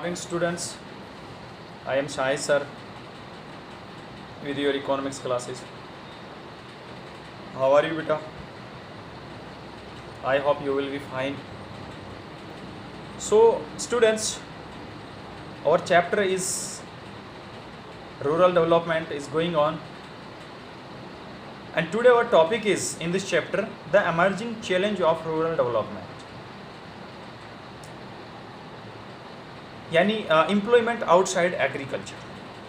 morning, students. I am Shai sir with your economics classes. How are you, beta? I hope you will be fine. So, students, our chapter is rural development is going on, and today our topic is in this chapter the emerging challenge of rural development. यानी employment outside agriculture.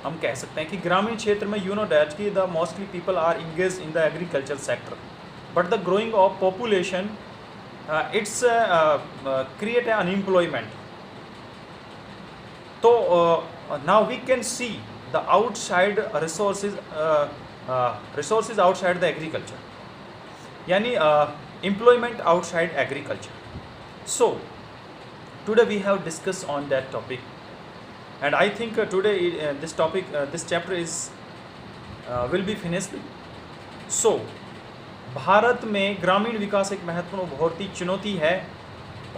हम कह सकते हैं कि ग्रामीण क्षेत्र में you know that कि the mostly people are engage in the agriculture sector, but the growing of population it's create unemployment. तो now we can see the outside resources outside the agriculture, यानी employment outside agriculture. So today we have discussed on that topic, and I think today this topic this chapter is will be finished. So Bharat में ग्रामीण विकास एक महत्वपूर्ण उभरती चुनौती है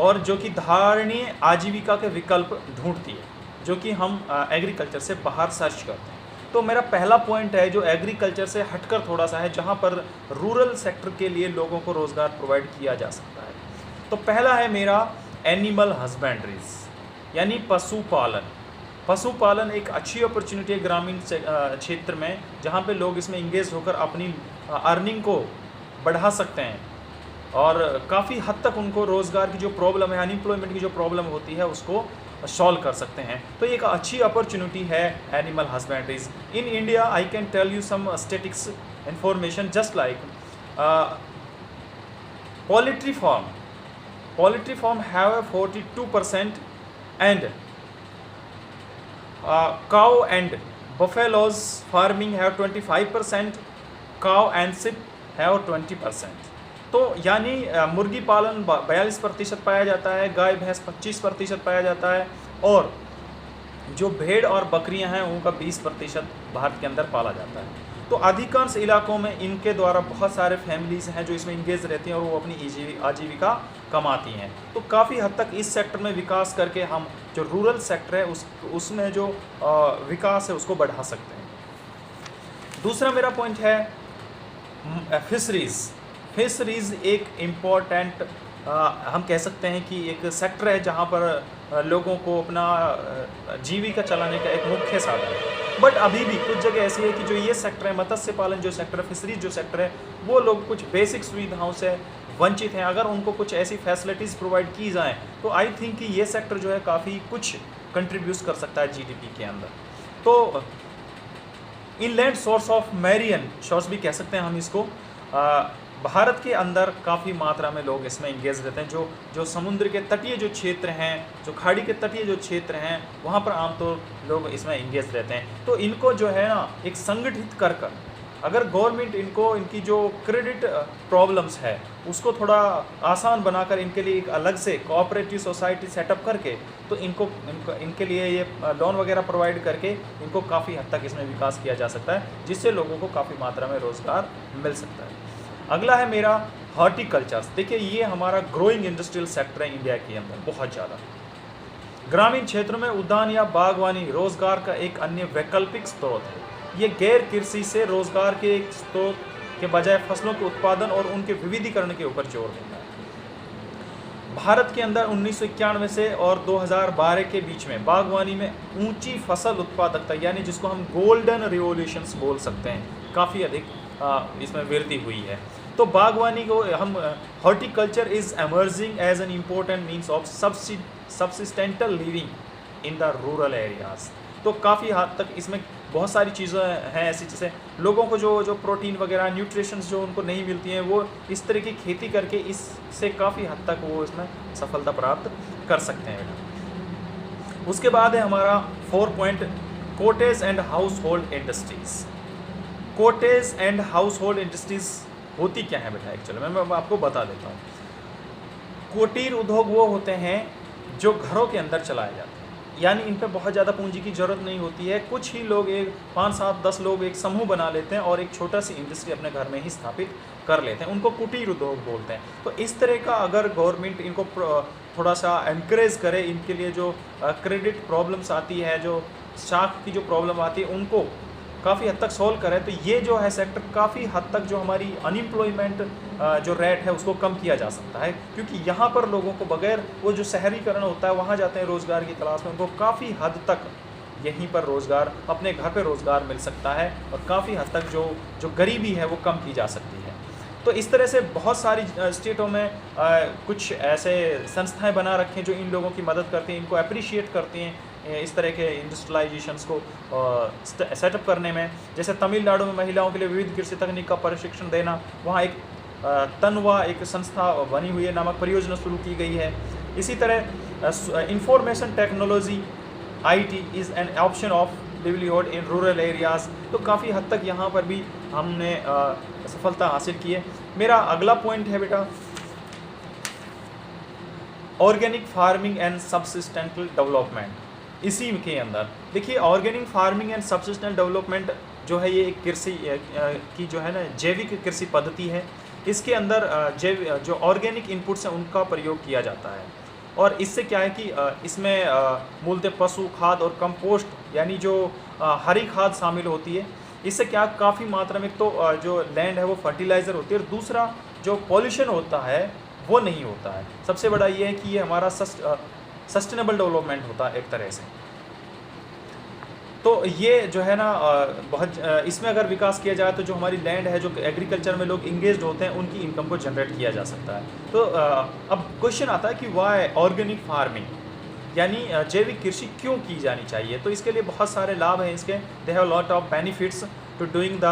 और जो कि धारणीय आजीविका के विकल्प ढूंढती है, जो कि हम एग्रीकल्चर से बाहर सर्च करते हैं. तो मेरा पहला पॉइंट है जो एग्रीकल्चर से हटकर थोड़ा सा है, जहाँ पर रूरल सेक्टर के लिए लोगों को रोज़गार प्रोवाइड किया जा सकता है. तो पहला है मेरा एनिमल हस्बेंड्रीज, यानी पशुपालन. पशुपालन एक अच्छी अपॉर्चुनिटी है ग्रामीण क्षेत्र में, जहाँ पे लोग इसमें इंगेज होकर अपनी अर्निंग को बढ़ा सकते हैं और काफ़ी हद तक उनको रोज़गार की जो प्रॉब्लम है, अनएम्प्लॉयमेंट की जो प्रॉब्लम होती है, उसको सॉल्व कर सकते हैं. तो एक अच्छी अपॉर्चुनिटी है animal husbandries. In India I can tell you some statics information just like poultry farm. Poultry farm have a 42% and cow and buffaloes farming have 25%, cow and sheep have 20%. तो यानी मुर्गी पालन 42% पाया जाता है, गाय भैंस 25% पाया जाता है, और जो भेड़ और बकरियां हैं उनका 20% भारत के अंदर पाला जाता है. तो अधिकांश इलाकों में इनके द्वारा बहुत सारे फैमिलीज हैं जो इसमें इंगेज रहती हैं और वो अपनी आजीविका कमाती हैं. तो काफ़ी हद तक इस सेक्टर में विकास करके हम जो रूरल सेक्टर है उसमें जो विकास है उसको बढ़ा सकते हैं. दूसरा मेरा पॉइंट है फिशरीज़. फिशरीज़ एक इम्पॉर्टेंट हम कह सकते हैं कि एक सेक्टर है जहाँ पर लोगों को अपना जीविका चलाने का एक मुख्य साधन है. बट अभी भी कुछ जगह ऐसी है कि जो ये सेक्टर है, मत्स्य पालन जो सेक्टर है, फिशरीज जो सेक्टर है, वो लोग कुछ बेसिक सुविधाओं से वंचित हैं. अगर उनको कुछ ऐसी फैसिलिटीज़ प्रोवाइड की जाएँ तो आई थिंक कि ये सेक्टर जो है काफ़ी कुछ कंट्रीब्यूट कर सकता है जीडीपी के अंदर. तो inland source of marine shores भी कह सकते हैं हम इसको. भारत के अंदर काफ़ी मात्रा में लोग इसमें इंगेज रहते हैं. जो समुद्र के तटीय जो क्षेत्र हैं, जो खाड़ी के तटीय जो क्षेत्र हैं, वहाँ पर आमतौर लोग इसमें इंगेज रहते हैं. तो इनको जो है ना एक संगठित कर अगर गवर्नमेंट इनकी जो क्रेडिट प्रॉब्लम्स है उसको थोड़ा आसान बनाकर इनके लिए एक अलग से कोऑपरेटिव सोसाइटी सेटअप करके, तो इनके लिए ये लोन वगैरह प्रोवाइड करके इनको काफ़ी हद तक इसमें विकास किया जा सकता है, जिससे लोगों को काफ़ी मात्रा में रोज़गार मिल सकता है. अगला है मेरा हॉर्टिकल्चर. देखिए ये हमारा ग्रोइंग इंडस्ट्रियल सेक्टर है इंडिया के अंदर बहुत ज़्यादा. ग्रामीण क्षेत्रों में उद्यान या बागवानी रोजगार का एक अन्य वैकल्पिक स्रोत है. ये गैर कृषि से रोजगार के एक स्रोत के बजाय फसलों के उत्पादन और उनके विविधीकरण के ऊपर जोर देता है. भारत के अंदर 1991 से और 2012 के बीच में बागवानी में ऊंची फसल उत्पादकता, यानी जिसको हम गोल्डन रिवोल्यूशंस बोल सकते हैं, काफ़ी अधिक इसमें वृद्धि हुई है. तो बागवानी को हम horticulture is emerging as an important means of subsistential living in the rural areas. तो काफ़ी हद तक इसमें बहुत सारी चीज़ें हैं ऐसी, जैसे लोगों को जो प्रोटीन वगैरह न्यूट्रिशंस जो उनको नहीं मिलती हैं, वो इस तरह की खेती करके इससे काफ़ी हद तक वो इसमें सफलता प्राप्त कर सकते हैं. उसके बाद है हमारा 4 point cottage and house hold industries. Cottage and house hold industries होती क्या है बेटा? एक्चुअली मैं आपको बता देता हूँ. कुटीर उद्योग वो होते हैं जो घरों के अंदर चलाए जाते हैं, यानी इन पर बहुत ज़्यादा पूंजी की ज़रूरत नहीं होती है. कुछ ही लोग, एक 5, 7, 10 लोग एक समूह बना लेते हैं और एक छोटा सी इंडस्ट्री अपने घर में ही स्थापित कर लेते हैं. उनको कुटीर उद्योग बोलते हैं. तो इस तरह का अगर गवर्नमेंट इनको थोड़ा सा एनकरेज करे, इनके लिए जो क्रेडिट प्रॉब्लम्स आती है, जो शाख की जो प्रॉब्लम आती है, उनको काफ़ी हद तक सॉल्व करें, तो ये जो है सेक्टर काफ़ी हद तक जो हमारी अनएम्प्लॉयमेंट जो रेट है उसको कम किया जा सकता है। क्योंकि यहाँ पर लोगों को बगैर वो जो शहरीकरण होता है वहाँ जाते हैं रोज़गार की तलाश में, उनको काफ़ी हद तक यहीं पर रोज़गार, अपने घर पे रोज़गार मिल सकता है और काफ़ी हद तक जो गरीबी है वो कम की जा सकती है। तो इस तरह से बहुत सारी स्टेटों में कुछ ऐसे संस्थाएं बना रखी हैं जो इन लोगों की मदद करती हैं, इनको अप्रिशिएट करती हैं इस तरह के इंडस्ट्रियलाइजेशंस को सेटअप करने में। जैसे तमिलनाडु में महिलाओं के लिए विविध कृषि तकनीक का प्रशिक्षण देना, वहाँ एक तनवा एक संस्था बनी हुई है नामक परियोजना शुरू की गई है। इसी तरह information technology IT is an option of livelihood in rural areas. तो काफ़ी हद तक यहाँ पर भी हमने सफलता हासिल की है। मेरा अगला पॉइंट है बेटा ऑर्गेनिक फार्मिंग एंड सब्सिस्टेंटल डेवलपमेंट। इसी के अंदर देखिए ऑर्गेनिक फार्मिंग एंड सब्सिस्टेंटल डेवलपमेंट जो है ये एक कृषि की जो है ना जैविक कृषि पद्धति है। इसके अंदर जो ऑर्गेनिक इनपुट्स हैं उनका प्रयोग किया जाता है और इससे क्या है कि इसमें मूलतः पशु खाद और कंपोस्ट यानी जो हरी खाद शामिल होती है। इससे क्या काफ़ी मात्रा में तो जो लैंड है वो फर्टिलाइज़र होती है और दूसरा जो पॉल्यूशन होता है वो नहीं होता है। सबसे बड़ा ये है कि ये हमारा सस्टेनेबल डेवलपमेंट होता है एक तरह से। तो ये जो है ना बहुत इसमें अगर विकास किया जाए तो जो हमारी लैंड है, जो एग्रीकल्चर में लोग इंगेज्ड होते हैं, उनकी इनकम को जनरेट किया जा सकता है। तो अब क्वेश्चन आता है कि वाई ऑर्गेनिक फार्मिंग यानी जैविक कृषि क्यों की जानी चाहिए। तो इसके लिए बहुत सारे लाभ हैं इसके, they have lot of benefits to doing the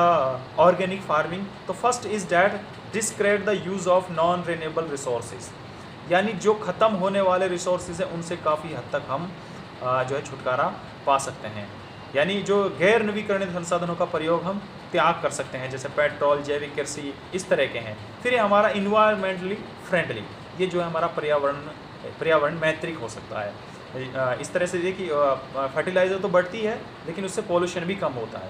organic farming. तो first is that discard the use of non renewable resources, यानी जो ख़त्म होने वाले रिसोर्सेज हैं उनसे काफ़ी हद तक हम जो है छुटकारा पा सकते हैं। यानी जो गैर नवीकरणीय संसाधनों का प्रयोग हम त्याग कर सकते हैं, जैसे पेट्रोल, जैविक कृषि, इस तरह के हैं। फिर ये हमारा इन्वायरमेंटली फ्रेंडली, ये जो है हमारा पर्यावरण मैत्रिक हो सकता है। इस तरह से देखिए फर्टिलाइज़र तो बढ़ती है लेकिन उससे पोल्यूशन भी कम होता है।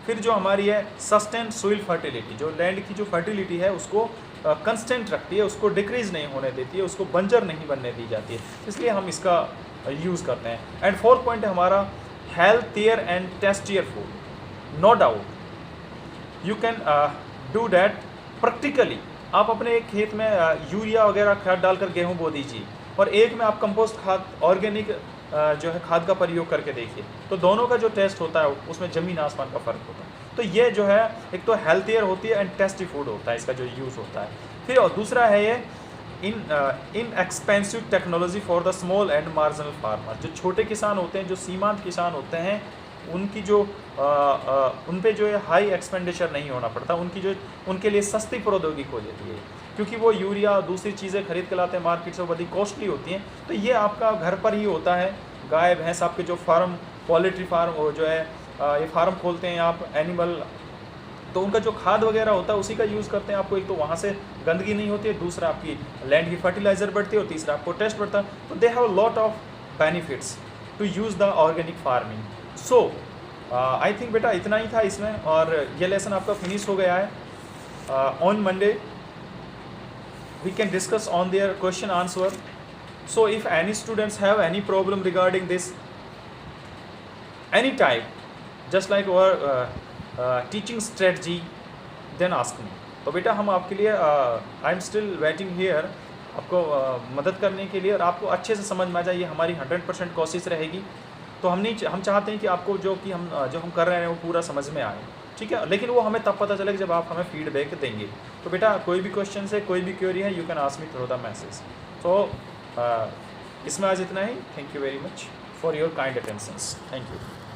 फिर जो हमारी है सस्टेन सोइल फर्टिलिटी, जो लैंड की जो फर्टिलिटी है उसको कंस्टेंट रखती है, उसको डिक्रीज़ नहीं होने देती है, उसको बंजर नहीं बनने दी जाती है, इसलिए हम इसका यूज़ करते हैं। एंड फोर्थ पॉइंट है हमारा healthier and tastier food. No doubt you can do that practically। आप अपने एक खेत में यूरिया वगैरह खाद डालकर गेहूं बो दीजिए और एक में आप कंपोस्ट खाद, ऑर्गेनिक जो है खाद का प्रयोग करके देखिए, तो दोनों का जो टेस्ट होता है उसमें ज़मीन आसमान का फ़र्क होता है। तो ये जो है एक तो हेल्थियर होती है एंड टेस्टी फूड होता है इसका जो यूज़ होता है। फिर और दूसरा है ये inexpensive technology for the small and marginal farmer. जो छोटे किसान होते हैं, जो सीमांत किसान होते हैं, उनकी जो उन पे जो है हाई एक्सपेंडिचर नहीं होना पड़ता, उनके लिए सस्ती प्रौद्योगिकी हो जाती है, क्योंकि वो यूरिया दूसरी चीज़ें खरीद के लाते हैं मार्केट से, वो बड़ी कॉस्टली होती हैं। तो ये आपका घर पर ही होता है, गाय भैंस आपके जो फार्म, पोल्ट्री फार्म जो है ये फार्म खोलते हैं आप एनिमल, तो उनका जो खाद वगैरह होता है उसी का यूज़ करते हैं। आपको एक तो वहाँ से गंदगी नहीं होती है, दूसरा आपकी लैंड की फर्टिलाइज़र बढ़ती है और तीसरा आपको टेस्ट बढ़ता है। तो they have lot of benefits to use the organic farming. So I think बेटा इतना ही था इसमें, और ये लेसन आपका फिनिश हो गया है। On Monday we can discuss on their question answer. So if any students have any problem regarding this any type, just like और teaching strategy, then ask me. तो बेटा हम आपके लिए I am still waiting here, आपको मदद करने के लिए, और आपको अच्छे से समझ में आ जाए, ये हमारी 100% कोशिश रहेगी। तो हम चाहते हैं कि आपको जो हम कर रहे हैं वो पूरा समझ में आए, ठीक है। लेकिन वो हमें तब पता चलेगा जब आप हमें फीडबैक देंगे। तो बेटा कोई भी क्वेश्चन है, कोई भी क्वेरी है, you can ask me through the message. तो इसमें आज इतना ही। Thank you very much for your kind attentions. Thank you.